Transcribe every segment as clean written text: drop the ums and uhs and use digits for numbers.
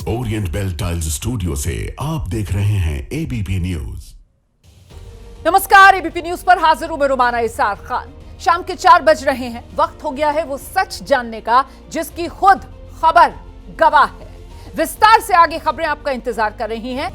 Orient bell tiles studio से आप देख रहे हैं एबीपी न्यूज। नमस्कार, एबीपी न्यूज पर हाजिर हूं मैं रुमाना इसार खान। शाम के 4 बज रहे हैं। वक्त हो गया है वो सच जानने का जिसकी खुद खबर गवाह है। विस्तार से आगे खबरें आपका इंतजार कर रही हैं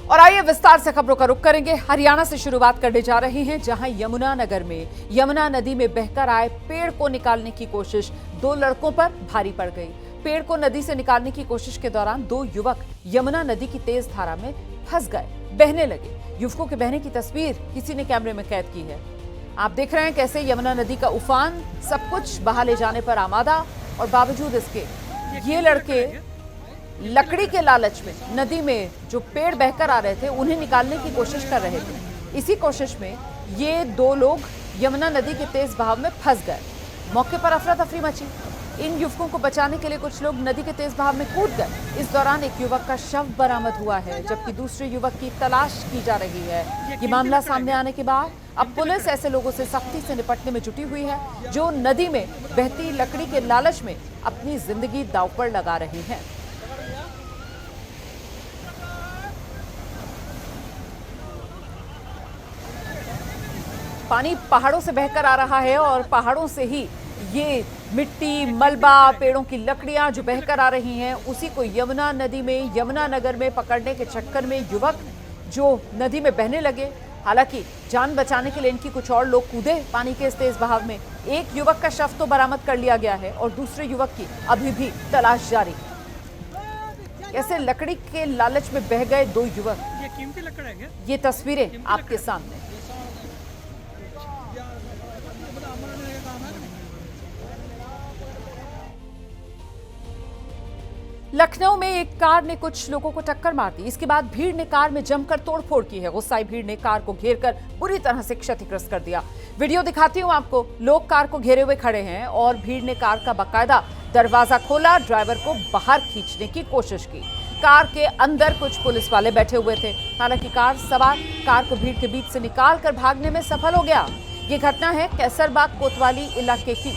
और आइए विस्तार से खबरों का रुख करेंगे। हरियाणा से शुरुआत करने जा रहे हैं, जहां यमुनानगर में यमुना नदी में बहकर आए पेड़ को निकालने की कोशिश 2 लड़कों पर भारी पड़ गई। पेड़ को नदी से निकालने की कोशिश के दौरान 2 युवक यमुना नदी की तेज धारा में फंस गए, बहने लगे। युवकों के बहने की तस्वीर किसी ने कैमरे में कैद की है। आप देख रहे हैं कैसे यमुना नदी का उफान सब कुछ बहा ले जाने पर आमादा, और बावजूद इसके ये लड़के लकड़ी के लालच में नदी में जो पेड़ बहकर आ रहे थे उन्हें निकालने की कोशिश कर रहे थे। इसी कोशिश में ये 2 लोग यमुना नदी के तेज बहाव में फंस गए। मौके पर अफरा तफरी मची। इन युवकों को बचाने के लिए कुछ लोग नदी के तेज बहाव में कूद गए। इस दौरान एक युवक का शव बरामद हुआ है, जबकि दूसरे युवक की तलाश की जा रही है। ये मामला सामने आने के बाद अब पुलिस ऐसे लोगों से सख्ती से निपटने में जुटी हुई है जो नदी में बहती लकड़ी के लालच में अपनी जिंदगी दांव पर लगा रहे हैं। पानी पहाड़ों से बहकर आ रहा है और पहाड़ों से ही ये मिट्टी, मलबा, पेड़ों की लकड़ियां जो बहकर आ रही हैं, उसी को यमुना नदी में, यमुनानगर में पकड़ने के चक्कर में युवक जो नदी में बहने लगे। हालांकि जान बचाने के लिए इनकी कुछ और लोग कूदे पानी के इस तेज बहाव में। एक युवक का शव तो बरामद कर लिया गया है और दूसरे युवक की अभी भी तलाश जारी। ऐसे लकड़ी के लालच में बह गए 2 युवक। ये कीमती लकड़ है क्या? ये तस्वीरें आपके सामने। लखनऊ में एक कार ने कुछ लोगों को टक्कर मार दी। इसके बाद भीड़ ने कार में जमकर तोड़फोड़ की है। गुस्साई भीड़ ने कार को घेरकर बुरी तरह से क्षतिग्रस्त कर दिया। वीडियो दिखाती हूं आपको। लोग कार को घेरे हुए खड़े हैं और भीड़ ने कार का बाकायदा दरवाजा खोला, ड्राइवर को बाहर खींचने की कोशिश की। कार के अंदर कुछ पुलिस वाले बैठे हुए थे। हालांकि कार सवार कार को भीड़ के बीच से निकालकर भागने में सफल हो गया। ये घटना है कैसरबाग कोतवाली इलाके की।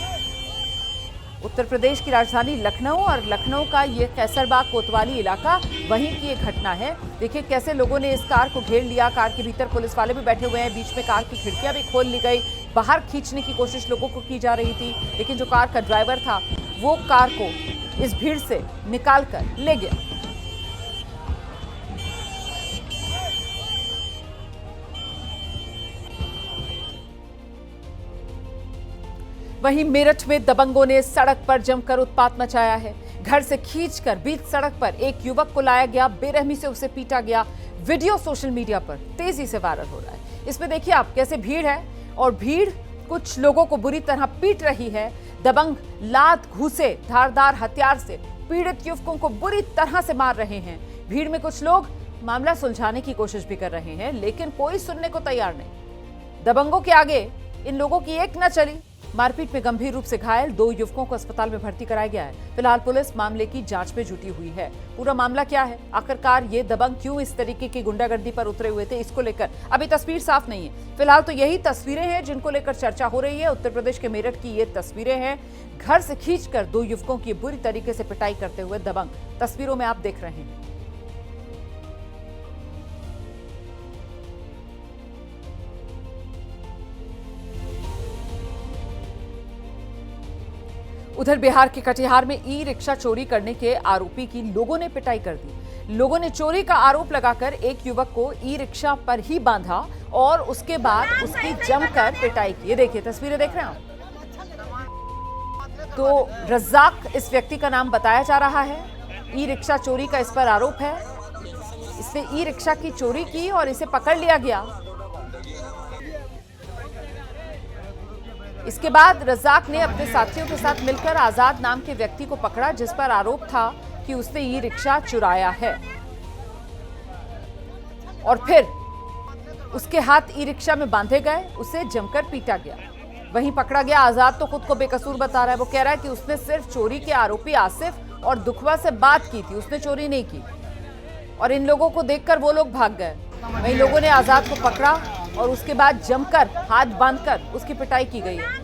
उत्तर प्रदेश की राजधानी लखनऊ और लखनऊ का ये कैसरबाग कोतवाली इलाका वहीं की एक घटना है। देखिए कैसे लोगों ने इस कार को घेर लिया। कार के भीतर पुलिस वाले भी बैठे हुए हैं। बीच में कार की खिड़कियां भी खोल ली गई। बाहर खींचने की कोशिश लोगों को की जा रही थी, लेकिन जो कार का ड्राइवर था वो कार को इस भीड़ से निकाल कर ले गया। वहीं मेरठ में दबंगों ने सड़क पर जमकर उत्पात मचाया है। घर से खींचकर बीच सड़क पर एक युवक को लाया गया, बेरहमी से उसे पीटा गया। वीडियो सोशल मीडिया पर तेजी से वायरल हो रहा है। इसमें देखिए आप कैसे भीड़ है और भीड़ कुछ लोगों को बुरी तरह पीट रही है। दबंग लात, घूसे, धारदार हथियार से पीड़ित युवकों को बुरी तरह से मार रहे हैं। भीड़ में कुछ लोग मामला सुलझाने की कोशिश भी कर रहे हैं, लेकिन कोई सुनने को तैयार नहीं। दबंगों के आगे इन लोगों की एक न चली। मारपीट में गंभीर रूप से घायल 2 युवकों को अस्पताल में भर्ती कराया गया है। फिलहाल पुलिस मामले की जांच में जुटी हुई है। पूरा मामला क्या है, आखिरकार ये दबंग क्यों इस तरीके की गुंडागर्दी पर उतरे हुए थे, इसको लेकर अभी तस्वीर साफ नहीं है। फिलहाल तो यही तस्वीरें हैं जिनको लेकर चर्चा हो रही है। उत्तर प्रदेश के मेरठ की ये तस्वीरें हैं। घर से खींचकर 2 युवकों की बुरी तरीके से पिटाई करते हुए दबंग तस्वीरों में आप देख रहे हैं। उधर बिहार के कटिहार में ई रिक्शा चोरी करने के आरोपी की लोगों ने पिटाई कर दी। लोगों ने चोरी का आरोप लगाकर एक युवक को ई रिक्शा पर ही बांधा और उसके बाद उसकी जमकर पिटाई की। ये देखिए तस्वीरें देख रहे हैं आप। तो रज्जाक इस व्यक्ति का नाम बताया जा रहा है। ई रिक्शा चोरी का इस पर आरोप है। इसने ई रिक्शा की चोरी की और इसे पकड़ लिया गया। इसके बाद रज्जाक ने अपने साथियों के साथ मिलकर आजाद नाम के व्यक्ति को पकड़ा, जिस पर आरोप था कि उसने ई रिक्शा चुराया है और फिर उसके हाथ ई रिक्शा में बांधे गए, उसे जमकर पीटा गया। वहीं पकड़ा गया आजाद तो खुद को बेकसूर बता रहा है। वो कह रहा है कि उसने सिर्फ चोरी के आरोपी आसिफ और दुखवा से बात की थी, उसने चोरी नहीं की। और इन लोगों को देखकर वो लोग भाग गए। वहीं लोगों ने आजाद को पकड़ा और उसके बाद जमकर हाथ बांधकर उसकी पिटाई की गई है।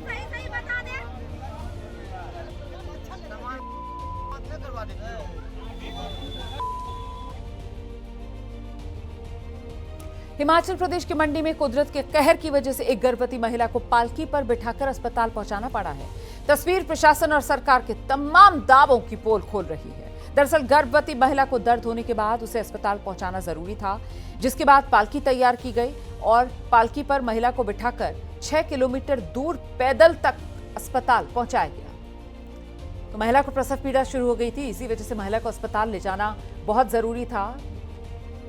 हिमाचल प्रदेश की मंडी में कुदरत के कहर की वजह से एक गर्भवती महिला को पालकी पर बिठाकर अस्पताल पहुंचाना पड़ा है। तस्वीर प्रशासन और सरकार के तमाम दावों की पोल खोल रही है। दरअसल गर्भवती महिला को दर्द होने के बाद उसे अस्पताल पहुंचाना जरूरी था, जिसके बाद पालकी तैयार की गई और पालकी पर महिला को बिठाकर 6 किलोमीटर दूर पैदल तक अस्पताल पहुंचाया गया। तो महिला को प्रसव पीड़ा शुरू हो गई थी, इसी वजह से महिला को अस्पताल ले जाना बहुत जरूरी था।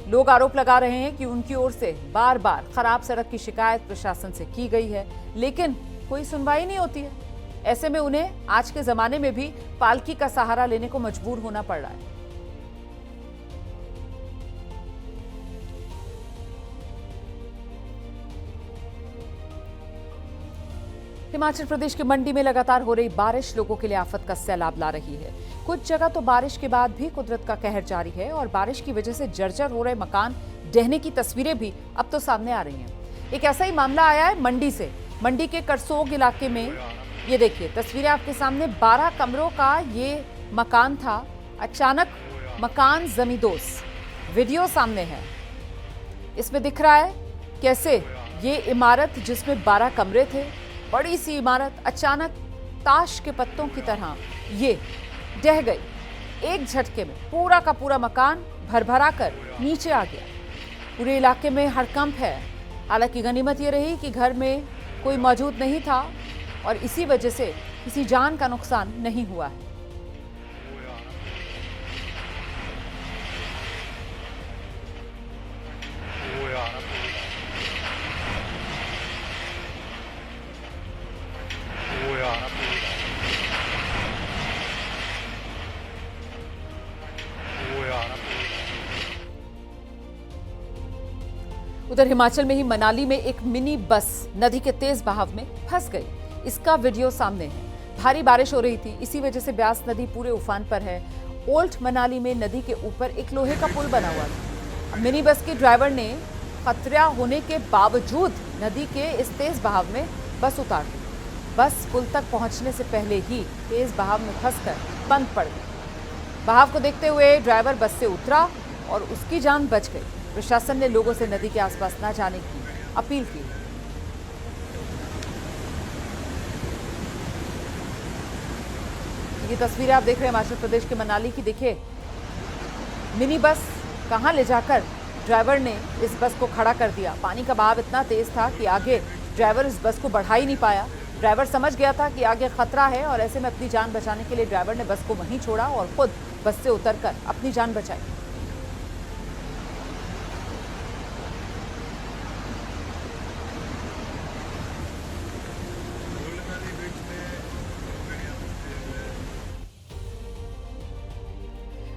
लोग आरोप लगा रहे हैं कि उनकी ओर से बार बार खराब सड़क की शिकायत प्रशासन से की गई है, लेकिन कोई सुनवाई नहीं होती है। ऐसे में उन्हें आज के जमाने में भी पालकी का सहारा लेने को मजबूर होना पड़ रहा है। हिमाचल प्रदेश की मंडी में लगातार हो रही बारिश लोगों के लिए आफत का सैलाब ला रही है। कुछ जगह तो बारिश के बाद भी कुदरत का कहर जारी है और बारिश की वजह से जर्जर हो रहे मकान ढहने की तस्वीरें भी अब तो सामने आ रही हैं। एक ऐसा ही मामला आया है मंडी से। मंडी के करसोग इलाके में ये देखिए तस्वीरें आपके सामने, 12 कमरों का ये मकान था। अचानक मकान जमींदोज, वीडियो सामने है। इसमें दिख रहा है कैसे ये इमारत जिसमें 12 कमरे थे, बड़ी सी इमारत, अचानक ताश के पत्तों की तरह ये ढह गई। एक झटके में पूरा का पूरा मकान भरभरा कर नीचे आ गया। पूरे इलाके में हड़कंप है। हालांकि गनीमत ये रही कि घर में कोई मौजूद नहीं था और इसी वजह से किसी जान का नुकसान नहीं हुआ है। उधर हिमाचल में ही मनाली में एक मिनी बस नदी के तेज बहाव में फंस गई। इसका वीडियो सामने है। भारी बारिश हो रही थी, इसी वजह से ब्यास नदी पूरे उफान पर है। ओल्ड मनाली में नदी के ऊपर एक लोहे का पुल बना हुआ था। मिनी बस के ड्राइवर ने खतरा होने के बावजूद नदी के इस तेज बहाव में बस उतार दी। बस पुल तक पहुंचने से पहले ही तेज बहाव में फंसकर बंद पड़ गई। बहाव को देखते हुए ड्राइवर बस से उतरा और उसकी जान बच गई। प्रशासन ने लोगों से नदी के आसपास न जाने की अपील की। ये तस्वीरें आप देख रहे हैं हिमाचल प्रदेश के मनाली की। देखिए मिनी बस कहां ले जाकर ड्राइवर ने इस बस को खड़ा कर दिया। पानी का बहाव इतना तेज था कि आगे ड्राइवर इस बस को बढ़ा ही नहीं पाया। ड्राइवर समझ गया था कि आगे खतरा है और ऐसे में अपनी जान बचाने के लिए ड्राइवर ने बस को वहीं छोड़ा और खुद बस से उतरकर अपनी जान बचाई।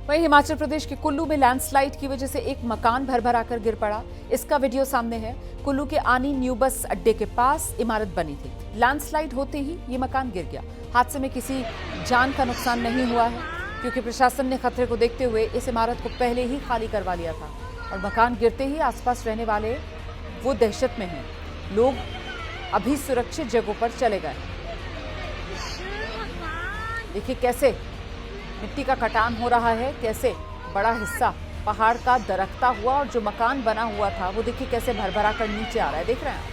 वहीं हिमाचल प्रदेश के कुल्लू में लैंडस्लाइड की वजह से एक मकान भरभरा कर गिर पड़ा। इसका वीडियो सामने है। कुल्लू के आनी न्यू बस अड्डे के पास इमारत बनी थी। लैंडस्लाइड होते ही ये मकान गिर गया। हादसे में किसी जान का नुकसान नहीं हुआ है, क्योंकि प्रशासन ने खतरे को देखते हुए इस इमारत को पहले ही खाली करवा लिया था और मकान गिरते ही आसपास रहने वाले वो दहशत में हैं। लोग अभी सुरक्षित जगहों पर चले गए। देखिए कैसे मिट्टी का कटान हो रहा है, कैसे बड़ा हिस्सा पहाड़ का दरकता हुआ और जो मकान बना हुआ था वो देखिए कैसे भरभरा कर नीचे आ रहा है। देख रहे हैं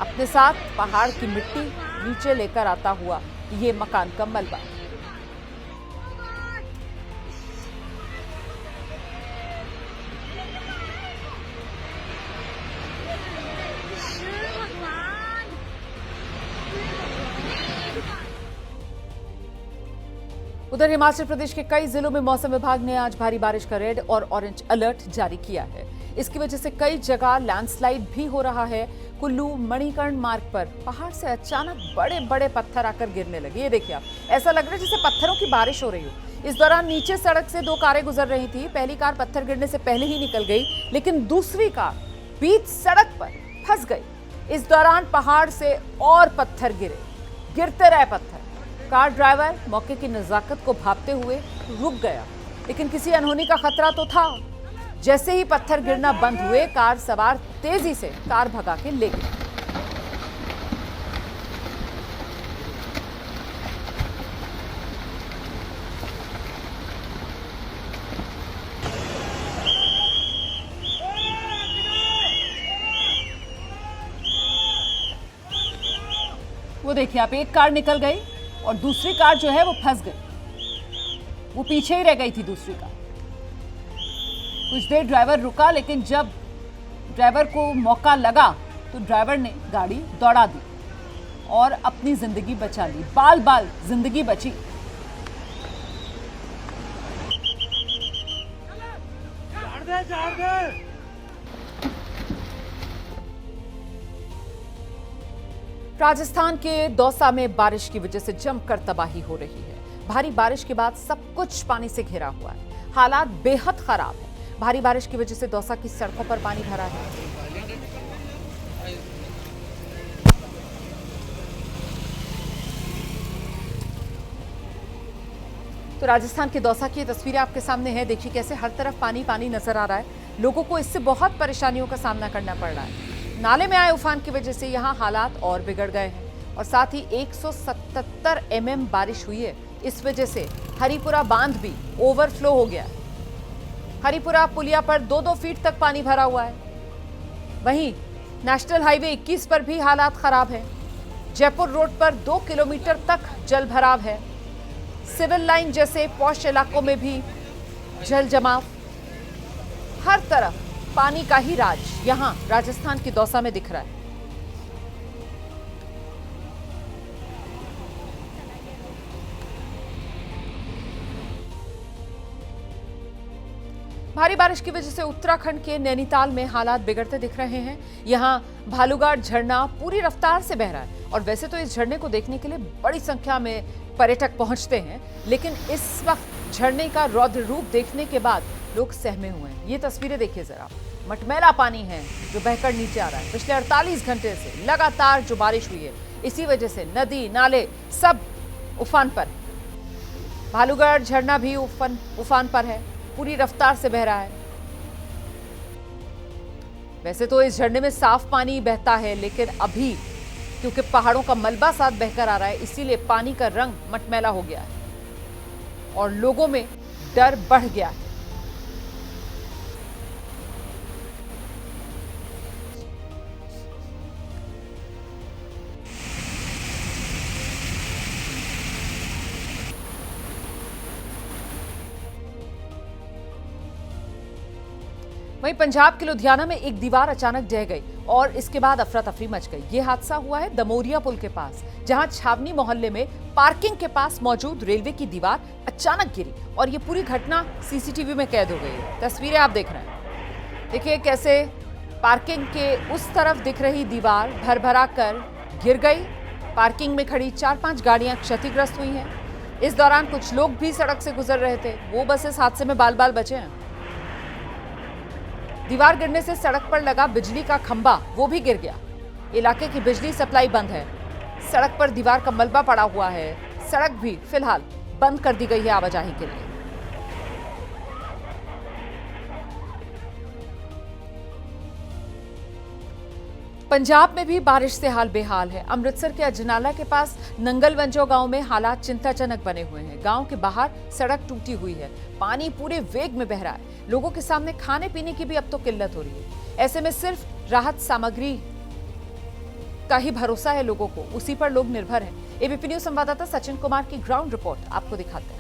अपने साथ पहाड़ की मिट्टी नीचे लेकर आता हुआ ये मकान का मलबा। उधर हिमाचल प्रदेश के कई जिलों में मौसम विभाग ने आज भारी बारिश का रेड और ऑरेंज अलर्ट जारी किया है। इसकी वजह से कई जगह लैंडस्लाइड भी हो रहा है। कुल्लू मणिकर्ण मार्ग पर पहाड़ से अचानक बड़े बड़े पत्थर आकर गिरने लगे। ये देखिए आप, ऐसा लग रहा है जैसे पत्थरों की बारिश हो रही हो। इस दौरान नीचे सड़क से 2 कारें गुजर रही थी। पहली कार पत्थर गिरने से पहले ही निकल गई, लेकिन दूसरी कार बीच सड़क पर फंस गई। इस दौरान पहाड़ से और पत्थर गिरे, गिरते रहे पत्थर। कार ड्राइवर मौके की नजाकत को भांपते हुए रुक गया, लेकिन किसी अनहोनी का खतरा तो था। जैसे ही पत्थर गिरना बंद हुए, कार सवार तेजी से कार भगा के ले गए। वो देखिए आप, एक कार निकल गई और दूसरी कार जो है वो फंस गई, वो पीछे ही रह गई थी दूसरी कार। कुछ देर ड्राइवर रुका, लेकिन जब ड्राइवर को मौका लगा तो ड्राइवर ने गाड़ी दौड़ा दी और अपनी जिंदगी बचा ली। बाल बाल जिंदगी बची। राजस्थान के दौसा में बारिश की वजह से जमकर तबाही हो रही है। भारी बारिश के बाद सब कुछ पानी से घिरा हुआ है। हालात बेहद खराब है। भारी बारिश की वजह से दौसा की सड़कों पर पानी भरा है। तो राजस्थान के दौसा की तस्वीरें आपके सामने हैं। देखिए कैसे हर तरफ पानी पानी नजर आ रहा है। लोगों को इससे बहुत परेशानियों का सामना करना पड़ रहा है। नाले में आए उफान की वजह से यहां हालात और बिगड़ गए हैं और साथ ही 177 mm बारिश हुई है। इस वजह से हरिपुरा बांध भी ओवरफ्लो हो गया है। हरिपुरा पुलिया पर 2-2 फीट तक पानी भरा हुआ है। वहीं नेशनल हाईवे 21 पर भी हालात खराब है। जयपुर रोड पर 2 किलोमीटर तक जल भराव है। सिविल लाइन जैसे पॉश इलाकों में भी जल जमाव। हर तरफ पानी का ही राज यहां राजस्थान के दौसा में दिख रहा है। भारी बारिश की वजह से उत्तराखंड के नैनीताल में हालात बिगड़ते दिख रहे हैं। यहां भालूघाट झरना पूरी रफ्तार से बह रहा है और वैसे तो इस झरने को देखने के लिए बड़ी संख्या में पर्यटक पहुंचते हैं, लेकिन इस वक्त झरने का रौद्र रूप देखने के बाद लोग सहमे हुए हैं। ये तस्वीरें देखिए जरा, मटमैला पानी है जो बहकर नीचे आ रहा है। पिछले 48 घंटे से लगातार जो बारिश हुई है, इसी वजह से नदी नाले सब उफान पर। भालूघाट झरना भी उफान पर है, पूरी रफ्तार से बह रहा है। वैसे तो इस झरने में साफ पानी बहता है, लेकिन अभी क्योंकि पहाड़ों का मलबा साथ बहकर आ रहा है, इसीलिए पानी का रंग मटमैला हो गया है और लोगों में डर बढ़ गया है। वहीं पंजाब के लुधियाना में एक दीवार अचानक ढह गई और इसके बाद अफरा तफरी मच गई। ये हादसा हुआ है दमोरिया पुल के पास, जहां छावनी मोहल्ले में पार्किंग के पास मौजूद रेलवे की दीवार अचानक गिरी और ये पूरी घटना सीसीटीवी में कैद हो गई है। तस्वीरें आप देख रहे हैं। देखिए कैसे पार्किंग के उस तरफ दिख रही दीवार भरभरा कर गिर गई। पार्किंग में खड़ी 4-5 गाड़ियां क्षतिग्रस्त हुई हैं। इस दौरान कुछ लोग भी सड़क से गुजर रहे थे, वो बस इस हादसे में बाल बाल बचे हैं। दीवार गिरने से सड़क पर लगा बिजली का खंभा वो भी गिर गया। इलाके की बिजली सप्लाई बंद है। सड़क पर दीवार का मलबा पड़ा हुआ है। सड़क भी फिलहाल बंद कर दी गई है आवाजाही के लिए। पंजाब में भी बारिश से हाल बेहाल है। अमृतसर के अजनाला के पास नंगलवंजो गांव में हालात चिंताजनक बने हुए हैं। गांव के बाहर सड़क टूटी हुई है, पानी पूरे वेग में बह रहा है। लोगों के सामने खाने पीने की भी अब तो किल्लत हो रही है। ऐसे में सिर्फ राहत सामग्री का ही भरोसा है लोगों को, उसी पर लोग निर्भर हैं। एबीपी न्यूज संवाददाता सचिन कुमार की ग्राउंड रिपोर्ट आपको दिखाते हैं।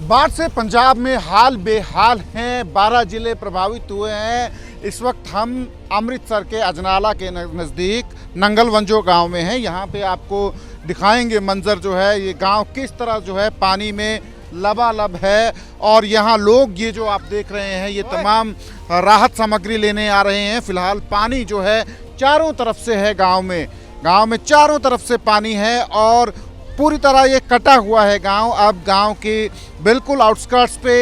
बाढ़ से पंजाब में हाल बेहाल हैं। 12 जिले प्रभावित हुए हैं। इस वक्त हम अमृतसर के अजनाला के नज़दीक नंगलवंजो गांव में हैं। यहाँ पे आपको दिखाएंगे मंजर जो है, ये गांव किस तरह जो है पानी में लबालब है। और यहाँ लोग ये जो आप देख रहे हैं, ये तमाम राहत सामग्री लेने आ रहे हैं। फिलहाल पानी जो है चारों तरफ से है गांव में चारों तरफ से पानी है और पूरी तरह ये कटा हुआ है गांव। अब गांव के बिल्कुल आउटस्कर्ट्स पे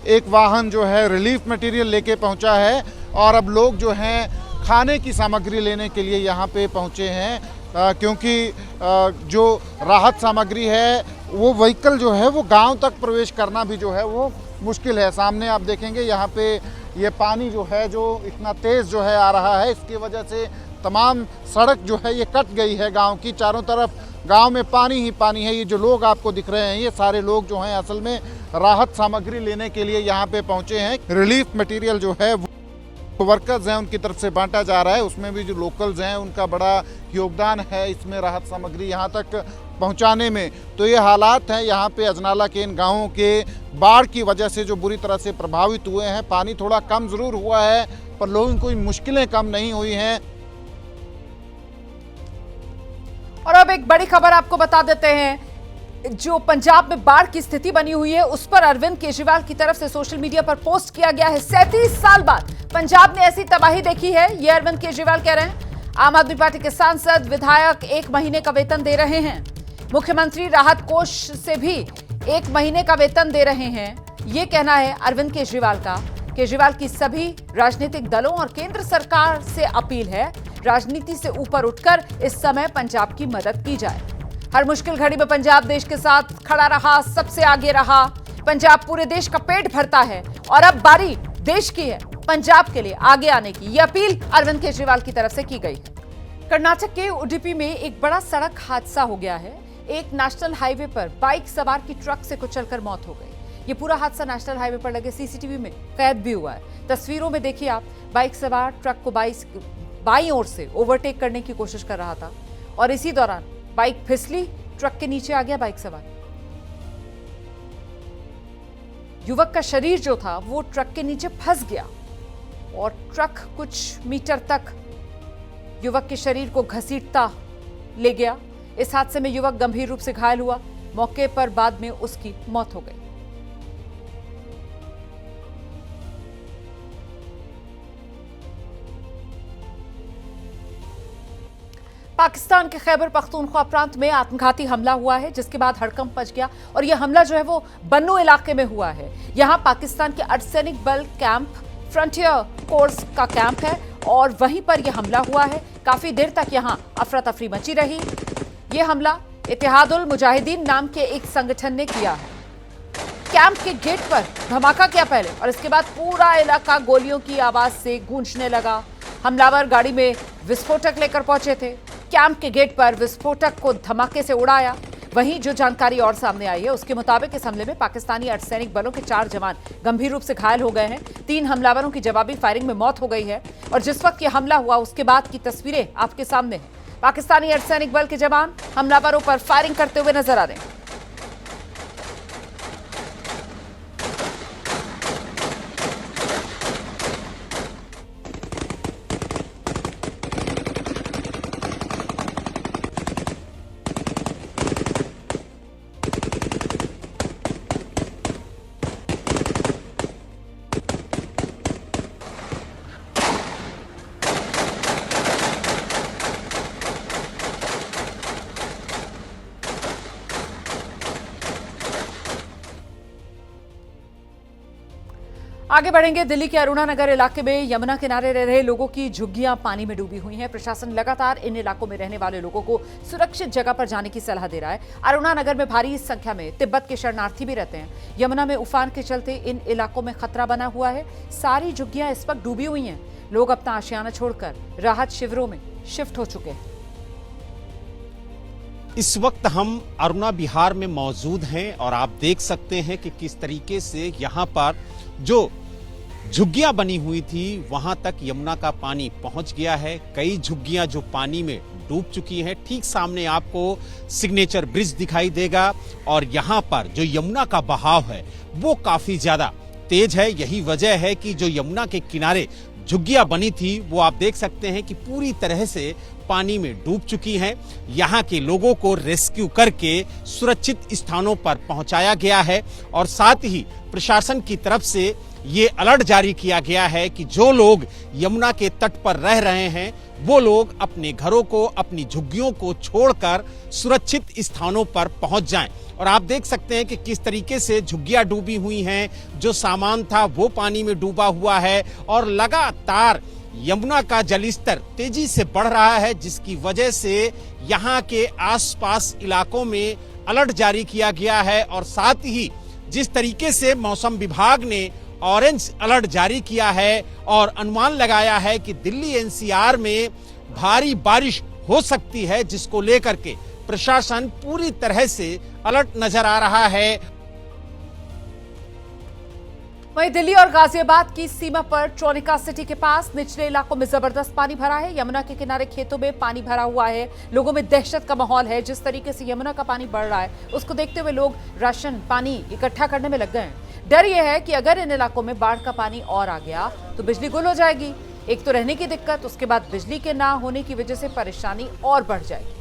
एक वाहन जो है रिलीफ मटेरियल लेके पहुंचा है और अब लोग जो हैं खाने की सामग्री लेने के लिए यहाँ पे पहुँचे हैं, क्योंकि जो राहत सामग्री है वो व्हीकल जो है वो गांव तक प्रवेश करना भी जो है वो मुश्किल है। सामने आप देखेंगे यहाँ पे ये पानी जो है जो इतना तेज़ जो है आ रहा है, इसकी वजह से तमाम सड़क जो है ये कट गई है गांव की। चारों तरफ गांव में पानी ही पानी है। ये जो लोग आपको दिख रहे हैं, ये सारे लोग जो हैं असल में राहत सामग्री लेने के लिए यहाँ पे पहुँचे हैं। रिलीफ मटेरियल जो है वर्कर्स हैं उनकी तरफ से बांटा जा रहा है। उसमें भी जो लोकल्स हैं उनका बड़ा योगदान है इसमें राहत सामग्री यहाँ तक पहुँचाने में। तो ये हालात हैं यहाँ पे अजनाला के इन गाँवों के बाढ़ की वजह से जो बुरी तरह से प्रभावित हुए हैं। पानी थोड़ा कम ज़रूर हुआ है पर लोगों की कोई मुश्किलें कम नहीं हुई हैं। और अब एक बड़ी खबर आपको बता देते हैं। जो पंजाब में बाढ़ की स्थिति बनी हुई है उस पर अरविंद केजरीवाल की तरफ से सोशल मीडिया पर पोस्ट किया गया है। 37 साल बाद पंजाब ने ऐसी तबाही देखी है, यह अरविंद केजरीवाल कह रहे हैं। आम आदमी पार्टी के सांसद विधायक 1 महीने का वेतन दे रहे हैं। मुख्यमंत्री राहत कोष से भी 1 महीने का वेतन दे रहे हैं। यह कहना है अरविंद केजरीवाल का। केजरीवाल की सभी राजनीतिक दलों और केंद्र सरकार से अपील है, राजनीति से ऊपर उठकर इस समय पंजाब की मदद की जाए। हर मुश्किल घड़ी में पंजाब देश के साथ खड़ा रहा, सबसे आगे रहा। पंजाब पूरे देश का पेट भरता है और अब बारी देश की है पंजाब के लिए आगे आने की। यह अपील अरविंद केजरीवाल की तरफ से की गई है। कर्नाटक के उडुपी में एक बड़ा सड़क हादसा हो गया है। एक नेशनल हाईवे पर बाइक सवार की ट्रक से कुचलकर मौत हो गई। ये पूरा हादसा नेशनल हाईवे पर लगे सीसीटीवी में कैद भी हुआ है। तस्वीरों में देखिए आप, बाइक सवार ट्रक को बाईं ओर से ओवरटेक करने की कोशिश कर रहा था और इसी दौरान बाइक फिसली, ट्रक के नीचे आ गया बाइक सवार। युवक का शरीर जो था वो ट्रक के नीचे फंस गया और ट्रक कुछ मीटर तक युवक के शरीर को घसीटता ले गया। इस हादसे में युवक गंभीर रूप से घायल हुआ। मौके पर बाद में उसकी मौत हो गई। पाकिस्तान के खैबर पख्तूनख्वा प्रांत में आत्मघाती हमला हुआ है, जिसके बाद हड़कंप मच गया और यह हमला जो है वो बन्नू इलाके में हुआ है। यहां पाकिस्तान के अर्धसैनिक बल कैंप फ्रंटियर कोर्स का कैंप है और वहीं पर यह हमला हुआ है। काफी देर तक यहां अफरा तफरी मची रही। यह हमला इत्तेहादुल मुजाहिदीन नाम के एक संगठन ने किया है। कैंप के गेट पर धमाका किया पहले और इसके बाद पूरा इलाका गोलियों की आवाज से गूंजने लगा। हमलावर गाड़ी में विस्फोटक लेकर पहुंचे थे। कैंप के गेट पर विस्फोटक को धमाके से उड़ाया। वहीं जो जानकारी और सामने आई है उसके मुताबिक इस हमले में पाकिस्तानी अर्धसैनिक बलों के 4 जवान गंभीर रूप से घायल हो गए हैं। 3 हमलावरों की जवाबी फायरिंग में मौत हो गई है और जिस वक्त यह हमला हुआ उसके बाद की तस्वीरें आपके सामने हैं। पाकिस्तानी अर्धसैनिक बल के जवान हमलावरों पर फायरिंग करते हुए नजर आ रहे हैं। आगे बढ़ेंगे। दिल्ली के अरुणा नगर इलाके में यमुना किनारे रह रहे लोगों की झुग्गियां पानी में डूबी हुई हैं। प्रशासन लगातार इन इलाकों में रहने वाले लोगों को सुरक्षित जगह पर जाने की सलाह दे रहा है। अरुणा नगर में भारी संख्या में तिब्बत के शरणार्थी भी रहते हैं। यमुना में उफान के चलते इन इलाकों में खतरा बना हुआ है। सारी झुग्गियां इस वक्त डूबी हुई हैं। लोग अपना आशियाना छोड़कर राहत शिविरों में शिफ्ट हो चुके हैं। इस वक्त हम अरुणा बिहार में मौजूद हैं और आप देख सकते हैं कि किस तरीके से यहाँ पर जो झुग्गियां बनी हुई थी वहां तक यमुना का पानी पहुंच गया है। कई झुग्गियां जो पानी में डूब चुकी हैं। ठीक सामने आपको सिग्नेचर ब्रिज दिखाई देगा और यहाँ पर जो यमुना का बहाव है वो काफी ज्यादा तेज है। यही वजह है कि जो यमुना के किनारे झुग्गियां बनी थी वो आप देख सकते हैं कि पूरी तरह से पानी में डूब चुकी हैं। यहाँ के लोगों को रेस्क्यू करके सुरक्षित स्थानों पर पहुंचाया गया है और साथ ही प्रशासन की तरफ से ये अलर्ट जारी किया गया है कि जो लोग यमुना के तट पर रह रहे हैं वो लोग अपने घरों को, अपनी झुग्गियों को छोड़कर सुरक्षित स्थानों पर पहुंच जाएं। और आप देख सकते हैं कि किस तरीके से झुग्गियां डूबी हुई हैं, जो सामान था वो पानी में डूबा हुआ है और लगातार यमुना का जलस्तर तेजी से बढ़ रहा है, जिसकी वजह से यहाँ के आसपास इलाकों में अलर्ट जारी किया गया है। और साथ ही जिस तरीके से मौसम विभाग ने ऑरेंज अलर्ट जारी किया है और अनुमान लगाया है कि दिल्ली एनसीआर में भारी बारिश हो सकती है, जिसको लेकर के प्रशासन पूरी तरह से अलर्ट नजर आ रहा है। वहीं दिल्ली और गाजियाबाद की सीमा पर ट्रोनिका सिटी के पास निचले इलाकों में जबरदस्त पानी भरा है। यमुना के किनारे खेतों में पानी भरा हुआ है। लोगों में दहशत का माहौल है। जिस तरीके से यमुना का पानी बढ़ रहा है उसको देखते हुए लोग राशन पानी इकट्ठा करने में लग गए हैं। डर यह है कि अगर इन इलाकों में बाढ़ का पानी और आ गया तो बिजली गुल हो जाएगी। एक तो रहने की दिक्कत, उसके बाद बिजली के ना होने की वजह से परेशानी और बढ़ जाएगी।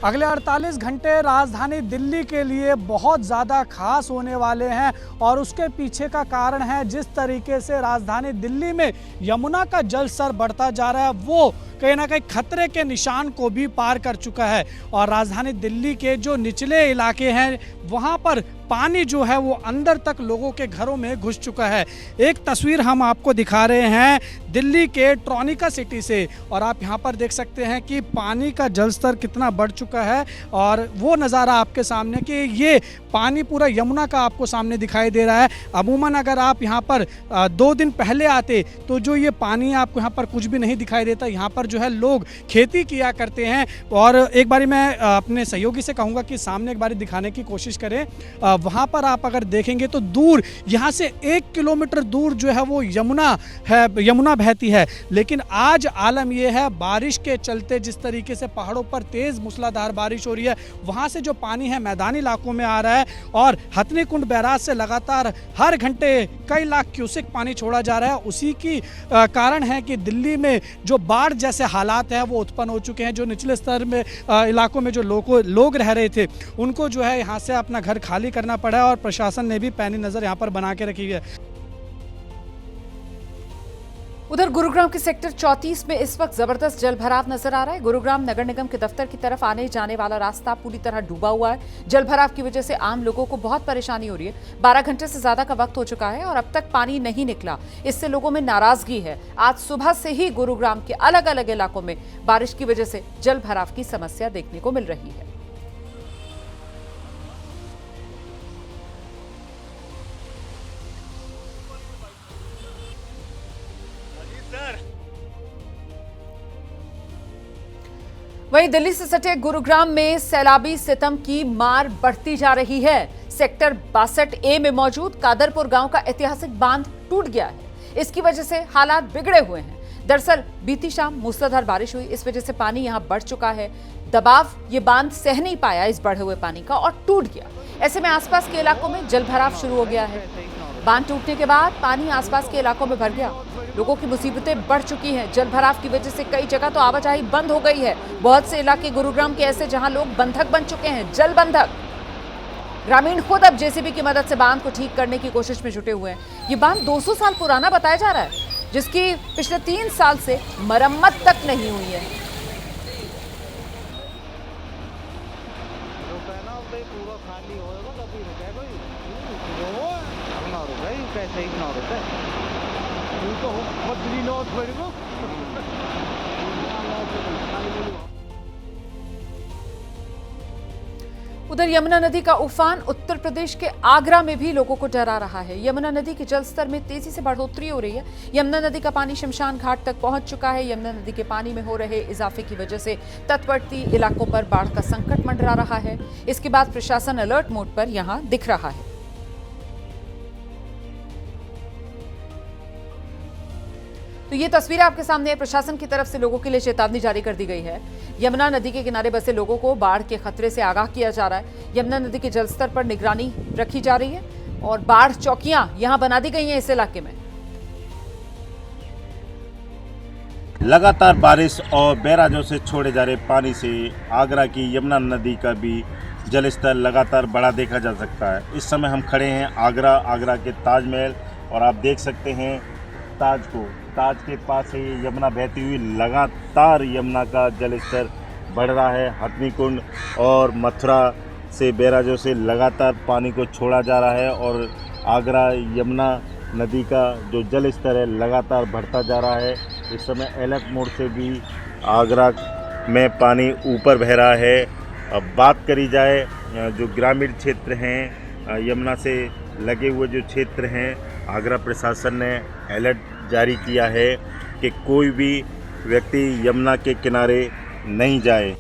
अगले 48 घंटे राजधानी दिल्ली के लिए बहुत ज़्यादा खास होने वाले हैं और उसके पीछे का कारण है जिस तरीके से राजधानी दिल्ली में यमुना का जल स्तर बढ़ता जा रहा है वो कहीं ना कहीं खतरे के निशान को भी पार कर चुका है और राजधानी दिल्ली के जो निचले इलाके हैं वहाँ पर पानी जो है वो अंदर तक लोगों के घरों में घुस चुका है। एक तस्वीर हम आपको दिखा रहे हैं दिल्ली के ट्रोनिका सिटी से और आप यहाँ पर देख सकते हैं कि पानी का जल स्तर कितना बढ़ चुका है और वो नज़ारा आपके सामने कि ये पानी पूरा यमुना का आपको सामने दिखाई दे रहा है। अमूमन अगर आप यहाँ पर 2 दिन पहले आते तो जो ये पानी आपको यहाँ पर कुछ भी नहीं दिखाई देता। यहाँ पर जो है लोग खेती किया करते हैं और एक बारी मैं अपने सहयोगी से कहूँगा कि सामने एक बारी दिखाने की कोशिश करें। वहाँ पर आप अगर देखेंगे तो दूर यहाँ से 1 किलोमीटर दूर जो है वो यमुना है, यमुना बहती है। लेकिन आज आलम यह है बारिश के चलते जिस तरीके से पहाड़ों पर तेज़ मूसलाधार बारिश हो रही है वहाँ से जो पानी है मैदानी इलाकों में आ रहा है और हथनी कुंड बैराज से लगातार हर घंटे कई लाख क्यूसेक पानी छोड़ा जा रहा है। उसी की कारण है कि दिल्ली में जो बाढ़ जैसे हालात हैं वो उत्पन्न हो चुके हैं। जो निचले स्तर में इलाकों में जो लोग रह रहे थे उनको जो है यहाँ से अपना घर खाली करना पड़ा और प्रशासन ने भी पैनी नजर यहाँ पर बना के रखी है। उधर गुरुग्राम के सेक्टर 34 में इस वक्त जबरदस्त जल भराव नजर आ रहा है। गुरुग्राम नगर निगम के दफ्तर की तरफ आने जाने वाला रास्ता पूरी तरह डूबा हुआ है। जल भराव की वजह से आम लोगों को बहुत परेशानी हो रही है। 12 घंटे से ज्यादा का वक्त हो चुका है और अब तक पानी नहीं निकला। इससे लोगों में नाराजगी है। आज सुबह से ही गुरुग्राम के अलग अलग इलाकों में बारिश की वजह से जल भराव की समस्या देखने को मिल रही है। वहीं दिल्ली से सटे गुरुग्राम में सैलाबी सितम की मार बढ़ती जा रही है। सेक्टर 62A में मौजूद कादरपुर गांव का ऐतिहासिक बांध टूट गया है। इसकी वजह से हालात बिगड़े हुए हैं। दरअसल बीती शाम मूसलाधार बारिश हुई, इस वजह से पानी यहां बढ़ चुका है। दबाव ये बांध सह नहीं पाया इस बढ़े हुए पानी का और टूट गया। ऐसे में आसपास के इलाकों में जल भराव शुरू हो गया है। बांध टूटने के बाद पानी आसपास के इलाकों में भर गया। लोगों की मुसीबतें बढ़ चुकी हैं। जल भराव की वजह से कई जगह तो आवाजाही बंद हो गई है। बहुत से इलाके गुरुग्राम के ऐसे जहां लोग बंधक बन चुके हैं, जल बंधक। ग्रामीण खुद अब जेसीबी की मदद से बांध को ठीक करने की कोशिश में जुटे हुए हैं। ये बांध 200 साल पुराना बताया जा रहा है, जिसकी पिछले 3 साल से मरम्मत तक नहीं हुई है। उधर यमुना नदी का उफान उत्तर प्रदेश के आगरा में भी लोगों को डरा रहा है। यमुना नदी के जलस्तर में तेजी से बढ़ोतरी हो रही है। यमुना नदी का पानी शमशान घाट तक पहुंच चुका है। यमुना नदी के पानी में हो रहे इजाफे की वजह से तटवर्ती इलाकों पर बाढ़ का संकट मंडरा रहा है। इसके बाद प्रशासन अलर्ट मोड पर यहां दिख रहा है। तो ये तस्वीर आपके सामने है। प्रशासन की तरफ से लोगों के लिए चेतावनी जारी कर दी गई है। यमुना नदी के किनारे बसे लोगों को बाढ़ के खतरे से आगाह किया जा रहा है। यमुना नदी के जलस्तर पर निगरानी रखी जा रही है और बाढ़ चौकियां यहां बना दी गई हैं इस इलाके में। लगातार बारिश और बैराजों से छोड़े जा रहे पानी से आगरा की यमुना नदी का भी जलस्तर लगातार बढ़ा देखा जा सकता है। इस समय हम खड़े हैं आगरा के ताजमहल और आप देख सकते हैं ताज के पास से यमुना बहती हुई लगातार यमुना का जलस्तर बढ़ रहा है। हथनी कुंड और मथुरा से बैराजों से लगातार पानी को छोड़ा जा रहा है और आगरा यमुना नदी का जो जलस्तर है लगातार बढ़ता जा रहा है। इस समय अलर्ट मोड से भी आगरा में पानी ऊपर बह रहा है। अब बात करी जाए जो ग्रामीण क्षेत्र हैं, यमुना से लगे हुए जो क्षेत्र हैं, आगरा प्रशासन ने अलर्ट जारी किया है कि कोई भी व्यक्ति यमुना के किनारे नहीं जाए।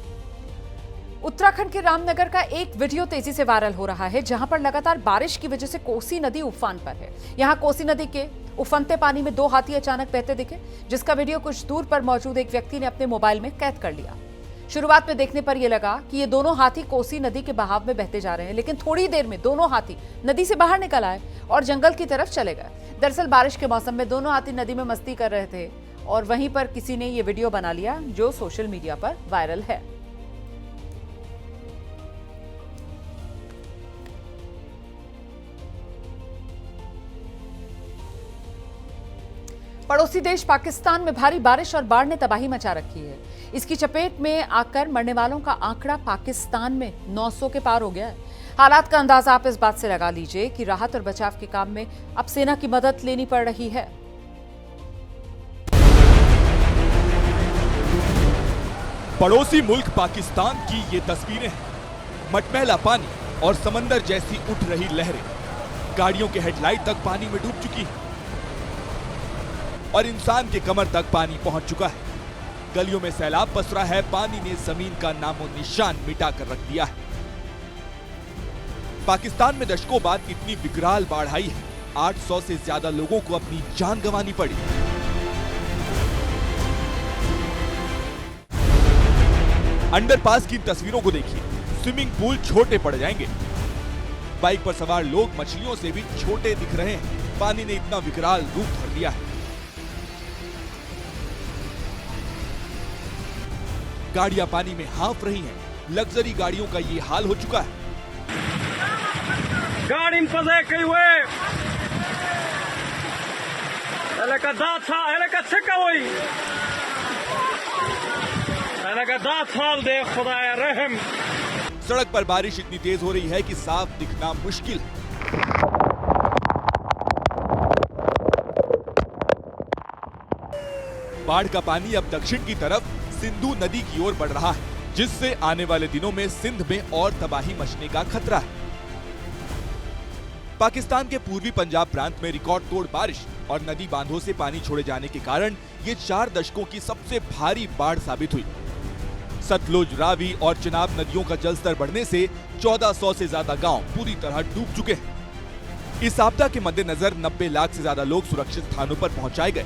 उत्तराखंड के रामनगर का एक वीडियो तेजी से वायरल हो रहा है, जहां पर लगातार बारिश की वजह से कोसी नदी उफान पर है। यहां कोसी नदी के उफनते पानी में 2 हाथी अचानक बहते दिखे, जिसका वीडियो कुछ दूर पर मौजूद एक व्यक्ति ने अपने मोबाइल में कैद कर लिया। शुरुआत में देखने पर यह लगा कि ये दोनों हाथी कोसी नदी के बहाव में बहते जा रहे हैं, लेकिन थोड़ी देर में दोनों हाथी नदी से बाहर निकल आए और जंगल की तरफ चले गए। दरअसल बारिश के मौसम में दोनों हाथी नदी में मस्ती कर रहे थे और वहीं पर किसी ने ये वीडियो बना लिया, जो सोशल मीडिया पर वायरल है। पड़ोसी देश पाकिस्तान में भारी बारिश और बाढ़ ने तबाही मचा रखी है। इसकी चपेट में आकर मरने वालों का आंकड़ा पाकिस्तान में 900 के पार हो गया है। हालात का अंदाजा आप इस बात से लगा लीजिए कि राहत और बचाव के काम में अब सेना की मदद लेनी पड़ रही है। पड़ोसी मुल्क पाकिस्तान की ये तस्वीरें हैं। मटमैला पानी और समंदर जैसी उठ रही लहरें गाड़ियों के हेडलाइट तक पानी में डूब चुकी हैं और इंसान के कमर तक पानी पहुंच चुका है। गलियों में सैलाब पसरा है, पानी ने जमीन का नामो निशान मिटा कर रख दिया है। पाकिस्तान में दशकों बाद इतनी विकराल बाढ़ आई है, 800 से ज्यादा लोगों को अपनी जान गंवानी पड़ी। अंडरपास की तस्वीरों को देखिए, स्विमिंग पूल छोटे पड़ जाएंगे। बाइक पर सवार लोग मछलियों से भी छोटे दिख रहे हैं। पानी ने इतना विकराल रूप धर लिया है। गाड़ियां पानी में हाँफ रही हैं। लग्जरी गाड़ियों का ये हाल हो चुका है। गाड़ी में फंसे कई हुए का दांत का छिका हुई का दांत फाल दे खुदाया रहम। सड़क पर बारिश इतनी तेज हो रही है कि साफ दिखना मुश्किल है। बाढ़ का पानी अब दक्षिण की तरफ सिंधु नदी की ओर बढ़ रहा है, जिससे आने वाले दिनों में सिंध में और तबाही मचने का खतरा है। पाकिस्तान के पूर्वी पंजाब प्रांत में रिकॉर्ड तोड़ बारिश और नदी बांधों से पानी छोड़े जाने के कारण ये 4 दशकों की सबसे भारी बाढ़ साबित हुई। सतलुज, रावी और चिनाब नदियों का जलस्तर बढ़ने से 1400 से ज्यादा गांव पूरी तरह डूब चुके हैं। इस आपदा के मद्देनजर 90 लाख से ज्यादा लोग सुरक्षित स्थानों पर पहुंचाए गए।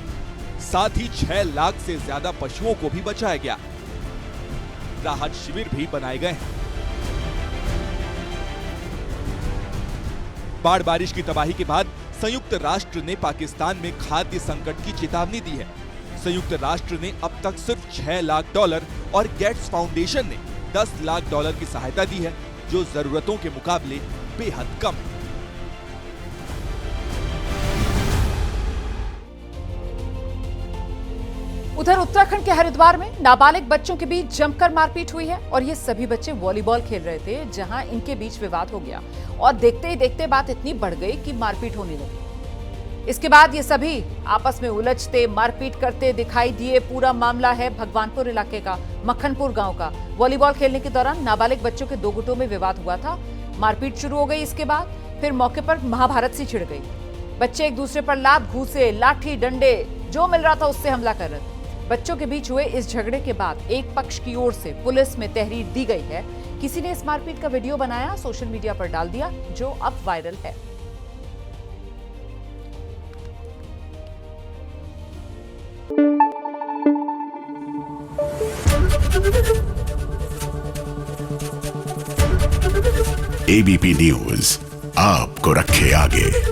साथ ही 6 लाख से ज्यादा पशुओं को भी बचाया गया। राहत शिविर भी बनाए गए हैं। बाढ़ बारिश की तबाही के बाद संयुक्त राष्ट्र ने पाकिस्तान में खाद्य संकट की चेतावनी दी है। संयुक्त राष्ट्र ने अब तक सिर्फ $6 लाख और गेट्स फाउंडेशन ने $10 लाख की सहायता दी है, जो जरूरतों के मुकाबले बेहद कम है। उधर उत्तराखंड के हरिद्वार में नाबालिग बच्चों के बीच जमकर मारपीट हुई है और ये सभी बच्चे वॉलीबॉल खेल रहे थे, जहां इनके बीच विवाद हो गया और देखते ही देखते बात इतनी बढ़ गई कि मारपीट होने लगी। इसके बाद ये सभी आपस में उलझते मारपीट करते दिखाई दिए। पूरा मामला है भगवानपुर इलाके का, मक्खनपुर गांव का। वॉलीबॉल खेलने के दौरान नाबालिग बच्चों के 2 गुटों में विवाद हुआ था। मारपीट शुरू हो गई। इसके बाद फिर मौके पर महाभारत सी छिड़ गई। बच्चे एक दूसरे पर लात, घूंसे, लाठी, डंडे जो मिल रहा था उससे हमला कर रहे थे। बच्चों के बीच हुए इस झगड़े के बाद एक पक्ष की ओर से पुलिस में तहरीर दी गई है। किसी ने इस मारपीट का वीडियो बनाया, सोशल मीडिया पर डाल दिया, जो अब वायरल है। एबीपी न्यूज आपको रखे आगे।